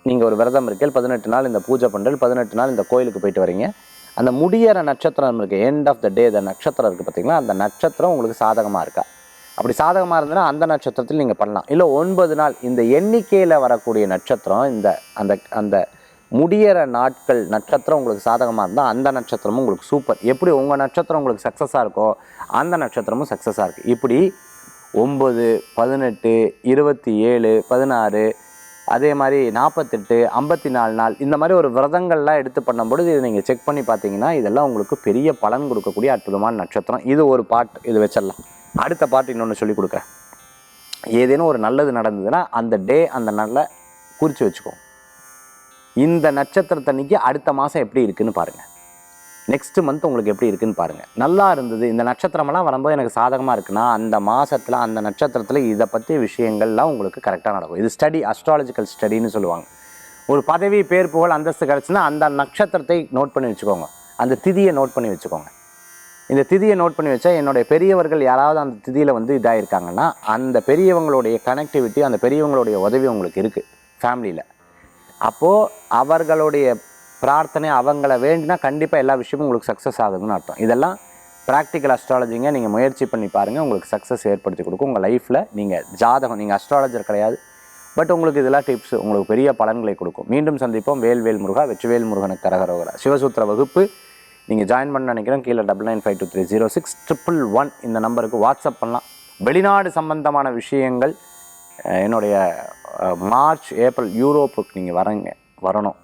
நீங்கள் ஒரு விரதம் இருக்கீங்க, 18 நாள் இந்த பூஜை பண்ணுறல், 18 நாள் இந்த கோயிலுக்கு போயிட்டு வரீங்க. அந்த முடியிற நட்சத்திரம் இருக்குது, எண்ட் ஆஃப் த டே த நட்சத்திரம் இருக்குது பார்த்தீங்களா, அந்த நட்சத்திரம் உங்களுக்கு சாதகமாக இருக்கா? அப்படி சாதகமாக இருந்ததுன்னா அந்த நட்சத்திரத்தில் நீங்கள் பண்ணலாம். இல்லை 9 நாள் இந்த எண்ணிக்கையில் வரக்கூடிய நட்சத்திரம், இந்த அந்த அந்த முடியிற நாட்கள் நட்சத்திரம் உங்களுக்கு சாதகமாக இருந்தால் அந்த நட்சத்திரமும் உங்களுக்கு சூப்பர். எப்படி உங்கள் நட்சத்திரம் உங்களுக்கு சக்ஸஸாக இருக்கோ அந்த நட்சத்திரமும் சக்ஸஸாக இருக்குது. இப்படி 9, 18, 27, 16, அதே மாதிரி 48, 54 நாள் இந்த மாதிரி ஒரு விரதங்கள்லாம் எடுத்து பண்ணும்பொழுது இதை நீங்கள் செக் பண்ணி பார்த்தீங்கன்னா இதெல்லாம் உங்களுக்கு பெரிய பலன் கொடுக்கக்கூடிய அற்புதமான நட்சத்திரம். இது ஒரு பாட், இது வச்சிடலாம். அடுத்த பாட்டு இன்னொன்று சொல்லி கொடுக்குறேன். ஏதேனும் ஒரு நல்லது நடந்ததுன்னா அந்த டே அந்த நாளில் குறித்து வச்சுக்கோங்க. இந்த நட்சத்திரத்தன்னைக்கு அடுத்த மாதம் எப்படி இருக்குதுன்னு பாருங்கள், நெக்ஸ்ட் மந்த் உங்களுக்கு எப்படி இருக்குதுன்னு பாருங்கள். நல்லா இருந்தது, இந்த நட்சத்திரமெல்லாம் வரும்போது எனக்கு சாதகமாக இருக்குன்னா அந்த மாதத்தில் அந்த நட்சத்திரத்தில் இதை பற்றி விஷயங்கள்லாம் உங்களுக்கு கரெக்டாக நடக்கும். இது ஸ்டடி, அஸ்ட்ராலஜிக்கல் ஸ்டடின்னு சொல்லுவாங்க. ஒரு பதவி, பேர், புகழ், அந்தஸ்து கிடச்சுன்னா அந்த நட்சத்திரத்தை நோட் பண்ணி வச்சுக்கோங்க, அந்த திதியை நோட் பண்ணி வச்சுக்கோங்க. இந்த திதியை நோட் பண்ணி வச்சா என்னுடைய பெரியவர்கள் யாராவது அந்த திதியில் வந்து இதாகிருக்காங்கன்னா அந்த பெரியவங்களுடைய கனெக்டிவிட்டி, அந்த பெரியவங்களுடைய உதவி உங்களுக்கு இருக்குது ஃபேமிலியில். அப்போது அவர்களுடைய பிரார்த்தனை, அவங்கள வேண்டினா கண்டிப்பாக எல்லா விஷயமும் உங்களுக்கு சக்ஸஸ் ஆகுதுன்னு அர்த்தம். இதெல்லாம் ப்ராக்டிக்கல் அஸ்ட்ராலஜிங்க, நீங்கள் முயற்சி பண்ணி பாருங்கள், உங்களுக்கு சக்ஸஸ் ஏற்படுத்தி கொடுக்கும். உங்கள் லைஃப்பில் நீங்கள் ஜாதகம், நீங்கள் அஸ்ட்ராலஜர் கிடையாது, பட் உங்களுக்கு இதெல்லாம் டிப்ஸ் உங்களுக்கு பெரிய பலன்களை கொடுக்கும். மீண்டும் சந்திப்போம். வேல்வேல் முருகா, வெற்றிவேல் முருகனுக்கு கரகரோகரா. சிவசூத்திர வகுப்பு நீங்கள் ஜாயின் பண்ண நினைக்கிறேன். கீழே 9952306111 இந்த நம்பருக்கு வாட்ஸ்அப் பண்ணலாம். வெளிநாடு சம்பந்தமான விஷயங்கள் என்னுடைய மார்ச் ஏப்ரல் யூரோப்புக்கு நீங்கள் வரணும்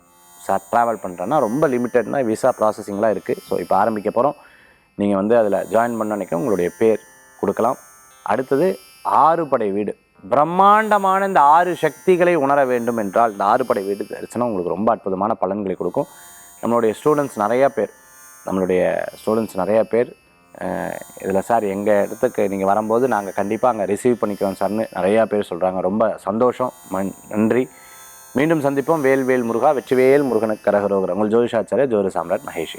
சார், ட்ராவல் பண்ணுறேன்னா ரொம்ப லிமிட்டட்னா விசா ப்ராசஸிங்லாம் இருக்குது. ஸோ இப்போ ஆரம்பிக்க போகிறோம். நீங்கள் வந்து அதில் ஜாயின் பண்ண நினைக்க உங்களுடைய பேர் கொடுக்கலாம். அடுத்தது 6 படை வீடு, பிரம்மாண்டமான இந்த 6 சக்திகளை உணர வேண்டும் என்றால் இந்த 6 படை வீடு தரிசனம் உங்களுக்கு ரொம்ப அற்புதமான பலன்களை கொடுக்கும். நம்மளுடைய ஸ்டூடெண்ட்ஸ் நிறையா பேர் இதில் சார் எங்கள் இடத்துக்கு நீங்கள் வரும்போது நாங்கள் கண்டிப்பாக அங்கே ரிசீவ் பண்ணிக்கிறோம் சார்னு நிறையா பேர் சொல்கிறாங்க. ரொம்ப சந்தோஷம், நன்றி. மீண்டும் சந்திப்போம். வேல் வேல் முருகா, வெற்றிவேல் முருகனுக்கு கரகரோகரா. உங்கள் ஜோதிஷாச்சாரிய ஜோதி சாம்ராட் மகேஷ்.